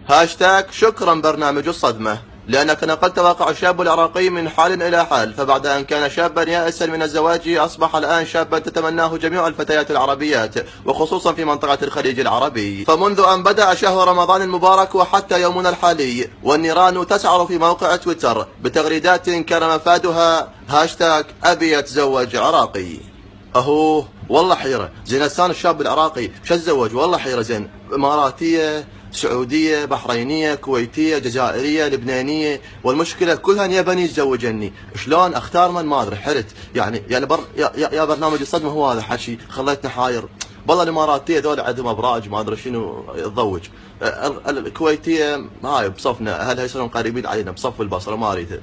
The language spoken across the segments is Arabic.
هاشتاج شكرا برنامج الصدمة، لأنك نقلت واقع الشاب العراقي من حال إلى حال، فبعد أن كان شابا يائسا من الزواج أصبح الآن شابا تتمناه جميع الفتيات العربيات، وخصوصا في منطقة الخليج العربي. فمنذ أن بدأ شهر رمضان المبارك وحتى يومنا الحالي والنيران تسعر في موقع تويتر بتغريدات كان مفادها هاشتاج أبي أتزوج عراقي. أهو والله حيرة، زين لسان الشاب العراقي شو اتزوج؟ والله حيرة. زين إماراتية، سعودية، بحرينية، كويتية، جزائرية، لبنانية، والمشكلة كلها يا بني يتزوجني، شلون اختار من ما ادري. حرت يعني يا برنامج الصدمة هو هذا حكي خليتنا حاير. والله الاماراتية ذول عندهم ابراج ما ادري شنو تضوج. الكويتية هاي بصفنا، اهلها يصيرون قريبين علينا بصف البصرة ما اريدها.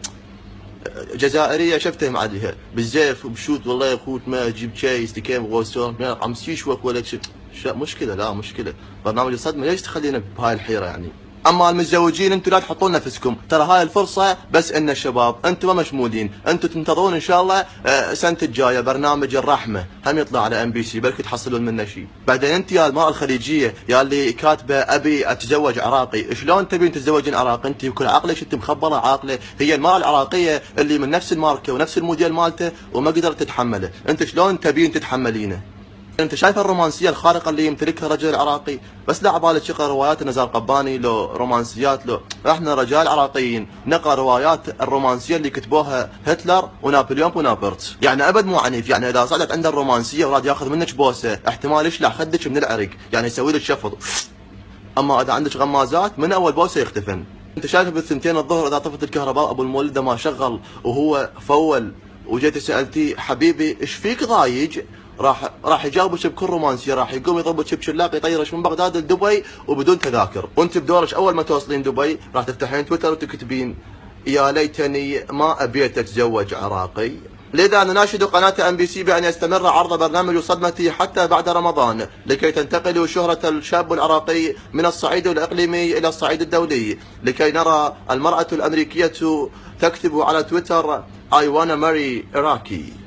جزائرية شفتهم عليها بالزيف وبشوت والله يا اخوت ما اجيب شيء استكيم غوصور عم يشوك ولا شيء. مشكلة، لا مشكلة. برنامج الصدمة ليش تخلينا بهاي الحيرة يعني؟ اما المتزوجين انتم لا تحطون نفسكم، ترى هاي الفرصة بس ان الشباب انتم ما مشمولين، انتم تنتظرون ان شاء الله سنة الجاية برنامج الرحمة هم يطلع على ام بي سي، بلكي تحصلون منه شيء. بعدين انت يا المرأة الخليجية يا اللي كاتبة ابي اتزوج عراقي، شلون تبين تتزوجين عراقي؟ انت وكل عقلك انت مخبرة عاقلة. هي المرأة العراقية اللي من نفس الماركة ونفس الموديل مالته وما قدرت تتحمله، انت شلون تبين تتحملينه؟ انت شايف الرومانسيه الخارقه اللي يمتلكها الرجل العراقي؟ بس لا عبالك يقرا روايات نزار قباني لو رومانسيات لو احنا رجال عراقيين نقرا روايات الرومانسيه اللي كتبوها هتلر ونابليون بونابرت. يعني ابد مو عنيف، يعني اذا صعدت عنده الرومانسيه وراد ياخذ منك بوسه احتمال يشلع خدك من العرق، يعني يسوي لك شفط. اما اذا عندك غمازات من اول بوسه يختفن. انت شايف بالثنتين الظهر اذا طفت الكهرباء ابو المولده ما شغل وهو فول وجيت سالتيه حبيبي ايش فيك ضايج؟ راح يجاوبك بكل رومانسيه، راح يقوم يضربك بشلاق يطيرش من بغداد لدبي وبدون تذاكر، وانت بدورك اول ما توصلين دبي راح تفتحين تويتر وتكتبين يا ليتني ما ابيت اتزوج عراقي. لذا نناشد قناة ام بي سي بان يستمر عرض برنامج صدمتي حتى بعد رمضان، لكي تنتقل شهرة الشاب العراقي من الصعيد الاقليمي الى الصعيد الدولي، لكي نرى المرأة الامريكية تكتب على تويتر I wanna marry Iraqi.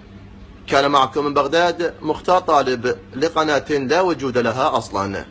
كان معكم من بغداد مختار طالب لقناة لا وجود لها اصلا.